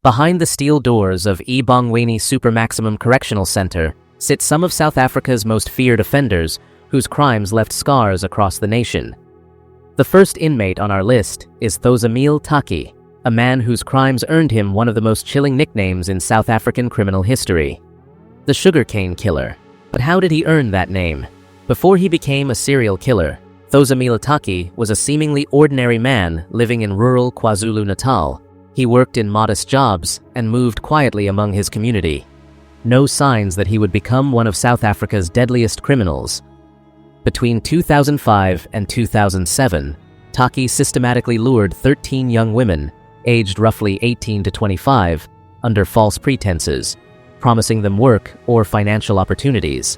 Behind the steel doors of Ebongweni Supermaximum Correctional Center sit some of South Africa's most feared offenders whose crimes left scars across the nation. The first inmate on our list is Thozamile Taki, a man whose crimes earned him one of the most chilling nicknames in South African criminal history, the Sugarcane Killer. But how did he earn that name? Before he became a serial killer, Thozamile Taki was a seemingly ordinary man living in rural KwaZulu-Natal. He worked in modest jobs and moved quietly among his community. No signs that he would become one of South Africa's deadliest criminals. Between 2005 and 2007, Taki systematically lured 13 young women, aged roughly 18 to 25, under false pretenses, promising them work or financial opportunities.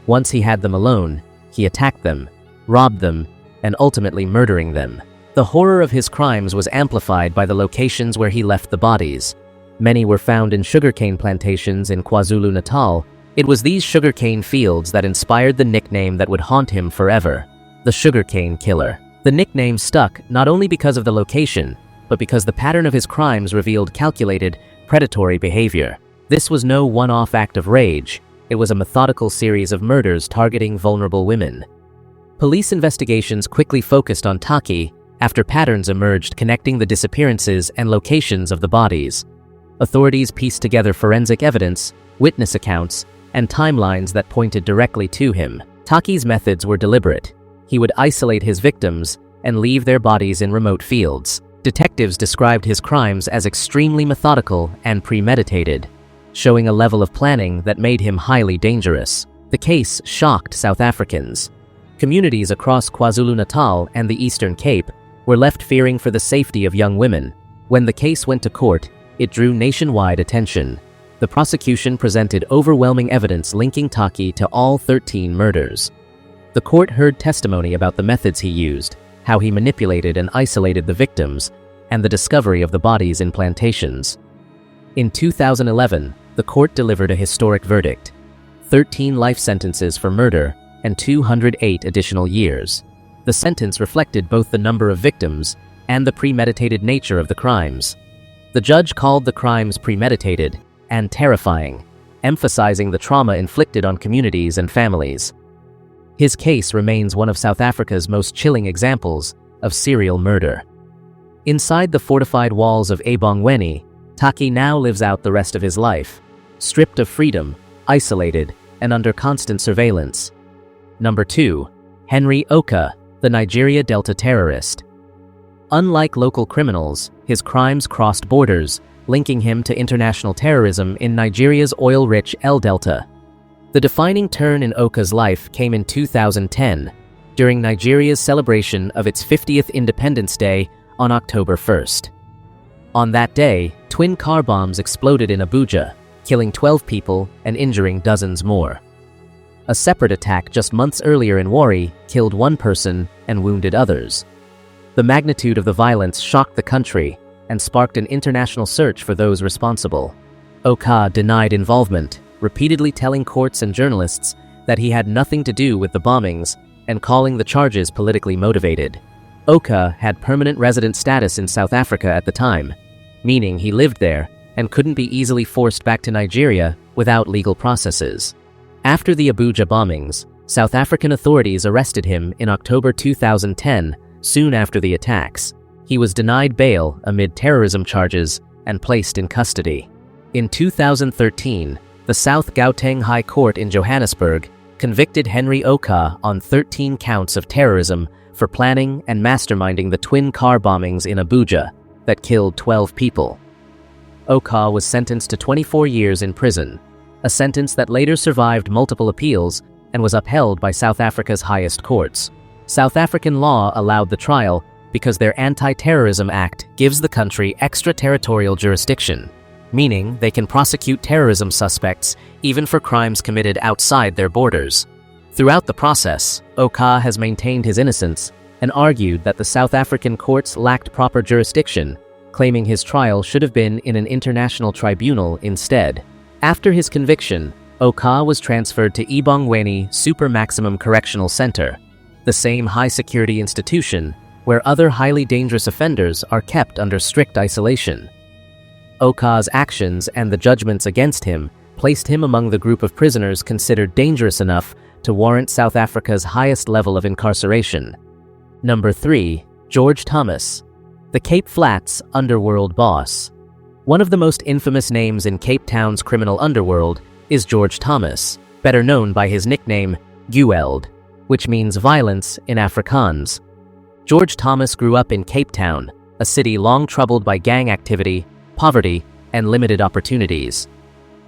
Once he had them alone, he attacked them, robbed them, and ultimately murdering them. The horror of his crimes was amplified by the locations where he left the bodies. Many were found in sugarcane plantations in KwaZulu-Natal. It was these sugarcane fields that inspired the nickname that would haunt him forever, the Sugarcane Killer. The nickname stuck not only because of the location, but because the pattern of his crimes revealed calculated, predatory behavior. This was no one-off act of rage. It was a methodical series of murders targeting vulnerable women. Police investigations quickly focused on Taki after patterns emerged connecting the disappearances and locations of the bodies. Authorities pieced together forensic evidence, witness accounts, and timelines that pointed directly to him. Taki's methods were deliberate. He would isolate his victims and leave their bodies in remote fields. Detectives described his crimes as extremely methodical and premeditated, showing a level of planning that made him highly dangerous. The case shocked South Africans. Communities across KwaZulu-Natal and the Eastern Cape were left fearing for the safety of young women. When the case went to court, it drew nationwide attention. The prosecution presented overwhelming evidence linking Taki to all 13 murders. The court heard testimony about the methods he used, how he manipulated and isolated the victims, and the discovery of the bodies in plantations. In 2011, the court delivered a historic verdict: 13 life sentences for murder and 208 additional years. The sentence reflected both the number of victims and the premeditated nature of the crimes. The judge called the crimes premeditated and terrifying, emphasizing the trauma inflicted on communities and families. His case remains one of South Africa's most chilling examples of serial murder. Inside the fortified walls of Ebongweni, Taki now lives out the rest of his life, stripped of freedom, isolated, and under constant surveillance. Number 2. Henry Okah, the Nigeria Delta terrorist. Unlike local criminals, his crimes crossed borders, linking him to international terrorism in Nigeria's oil-rich El Delta. The defining turn in Okah's life came in 2010, during Nigeria's celebration of its 50th Independence Day on October 1st. On that day, twin car bombs exploded in Abuja, killing 12 people and injuring dozens more. A separate attack just months earlier in Warri killed one person and wounded others. The magnitude of the violence shocked the country and sparked an international search for those responsible. Okah denied involvement, repeatedly telling courts and journalists that he had nothing to do with the bombings and calling the charges politically motivated. Okah had permanent resident status in South Africa at the time, meaning he lived there and couldn't be easily forced back to Nigeria without legal processes. After the Abuja bombings, South African authorities arrested him in October 2010, soon after the attacks. He was denied bail amid terrorism charges and placed in custody. In 2013, the South Gauteng High Court in Johannesburg convicted Henry Okah on 13 counts of terrorism for planning and masterminding the twin car bombings in Abuja that killed 12 people. Okah was sentenced to 24 years in prison, a sentence that later survived multiple appeals and was upheld by South Africa's highest courts. South African law allowed the trial because their Anti-Terrorism Act gives the country extraterritorial jurisdiction, meaning they can prosecute terrorism suspects even for crimes committed outside their borders. Throughout the process, Okah has maintained his innocence and argued that the South African courts lacked proper jurisdiction, claiming his trial should have been in an international tribunal instead. After his conviction, Okah was transferred to Ebongweni Supermaximum Correctional Center, the same high-security institution where other highly dangerous offenders are kept under strict isolation. Okah's actions and the judgments against him placed him among the group of prisoners considered dangerous enough to warrant South Africa's highest level of incarceration. Number 3. George Thomas, the Cape Flats underworld boss. One of the most infamous names in Cape Town's criminal underworld is George Thomas, better known by his nickname Geweld, which means violence in Afrikaans. George Thomas grew up in Cape Town, a city long troubled by gang activity, poverty, and limited opportunities.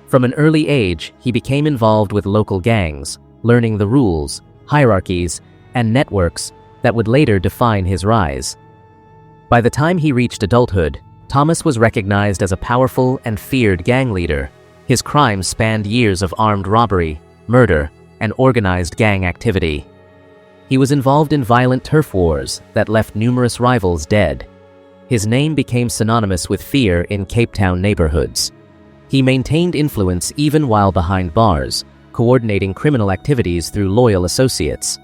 From an early age, he became involved with local gangs, learning the rules, hierarchies, and networks that would later define his rise. By the time he reached adulthood, Thomas was recognized as a powerful and feared gang leader. His crimes spanned years of armed robbery, murder, and organized gang activity. He was involved in violent turf wars that left numerous rivals dead. His name became synonymous with fear in Cape Town neighborhoods. He maintained influence even while behind bars, coordinating criminal activities through loyal associates.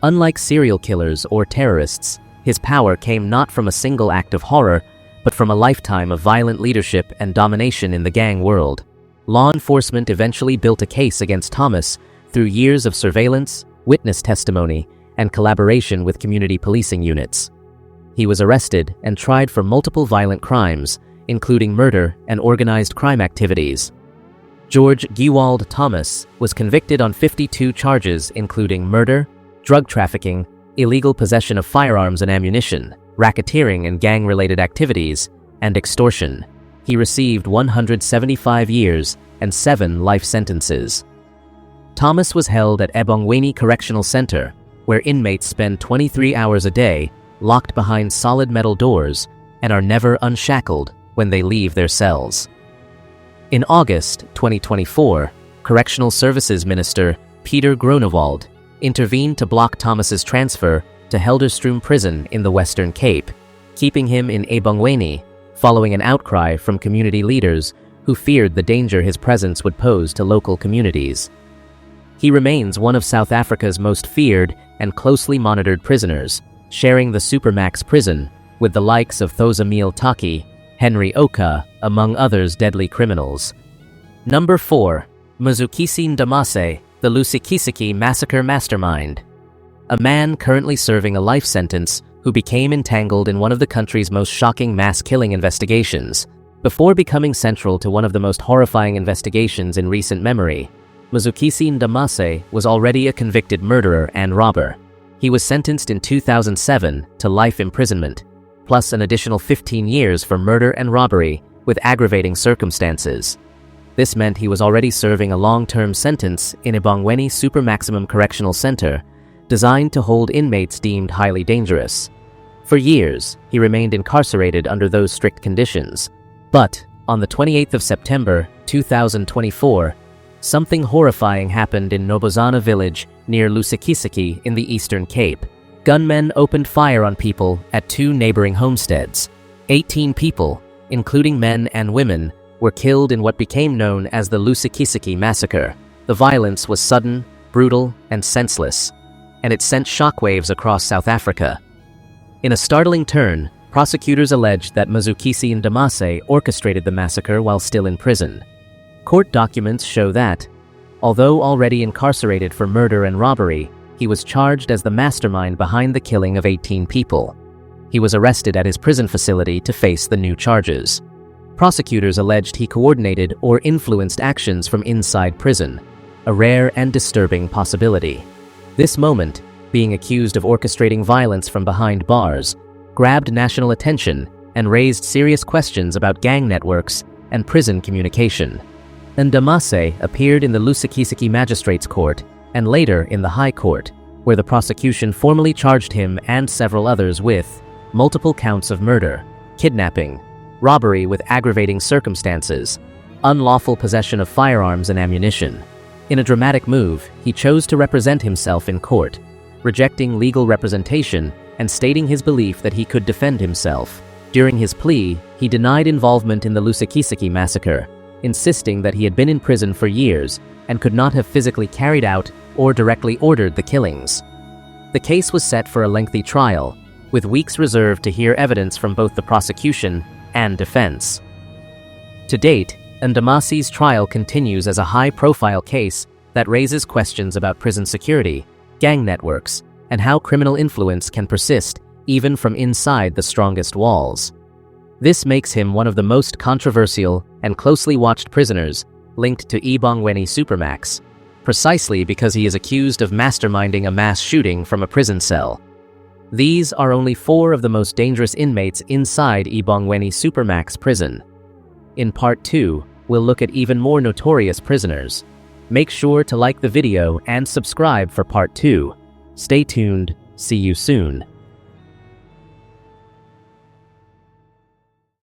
Unlike serial killers or terrorists, his power came not from a single act of horror, but from a lifetime of violent leadership and domination in the gang world. Law enforcement eventually built a case against Thomas through years of surveillance, witness testimony, and collaboration with community policing units. He was arrested and tried for multiple violent crimes, including murder and organized crime activities. George Geweld Thomas was convicted on 52 charges including murder, drug trafficking, illegal possession of firearms and ammunition, racketeering and gang-related activities, and extortion. He received 175 years and 7 life sentences. Thomas was held at Ebongweni Correctional Center, where inmates spend 23 hours a day locked behind solid metal doors and are never unshackled when they leave their cells. In August 2024, Correctional Services Minister Peter Groenewald intervened to block Thomas's transfer to Helderstrom Prison in the Western Cape, keeping him in Ebongweni following an outcry from community leaders who feared the danger his presence would pose to local communities. He remains one of South Africa's most feared and closely monitored prisoners, sharing the Supermax prison with the likes of Thozamile Taki, Henry Okah, among others deadly criminals. Number 4. Mzukisi Ndamase, the Lusikisiki massacre mastermind. A man currently serving a life sentence who became entangled in one of the country's most shocking mass killing investigations. Before becoming central to one of the most horrifying investigations in recent memory, Mzukisi Ndamase was already a convicted murderer and robber. He was sentenced in 2007 to life imprisonment, plus an additional 15 years for murder and robbery with aggravating circumstances. This meant he was already serving a long-term sentence in Ebongweni Supermaximum Correctional Center, designed to hold inmates deemed highly dangerous. For years, he remained incarcerated under those strict conditions. But on the 28th of September 2024, something horrifying happened in Nobozana village near Lusikisiki in the Eastern Cape. Gunmen opened fire on people at 2 neighboring homesteads. 18 people, including men and women, were killed in what became known as the Lusikisiki massacre. The violence was sudden, brutal, and senseless, and it sent shockwaves across South Africa. In a startling turn, prosecutors alleged that Mzukisi Ndamase orchestrated the massacre while still in prison. Court documents show that, although already incarcerated for murder and robbery, he was charged as the mastermind behind the killing of 18 people. He was arrested at his prison facility to face the new charges. Prosecutors alleged he coordinated or influenced actions from inside prison, a rare and disturbing possibility. This moment, being accused of orchestrating violence from behind bars, grabbed national attention and raised serious questions about gang networks and prison communication. Ndamase appeared in the Lusikisiki Magistrates Court and later in the High Court, where the prosecution formally charged him and several others with multiple counts of murder, kidnapping, robbery with aggravating circumstances, unlawful possession of firearms and ammunition. In a dramatic move, he chose to represent himself in court, rejecting legal representation and stating his belief that he could defend himself. During his plea, he denied involvement in the Lusikisiki massacre, insisting that he had been in prison for years and could not have physically carried out or directly ordered the killings. The case was set for a lengthy trial, with weeks reserved to hear evidence from both the prosecution and defense. To date, Ndamase's trial continues as a high-profile case that raises questions about prison security, gang networks, and how criminal influence can persist even from inside the strongest walls. This makes him one of the most controversial and closely watched prisoners linked to Ebongweni Supermax, precisely because he is accused of masterminding a mass shooting from a prison cell. These are only 4 of the most dangerous inmates inside Ebongweni Supermax prison. In Part 2, we'll look at even more notorious prisoners. Make sure to like the video and subscribe for Part 2. Stay tuned. See you soon.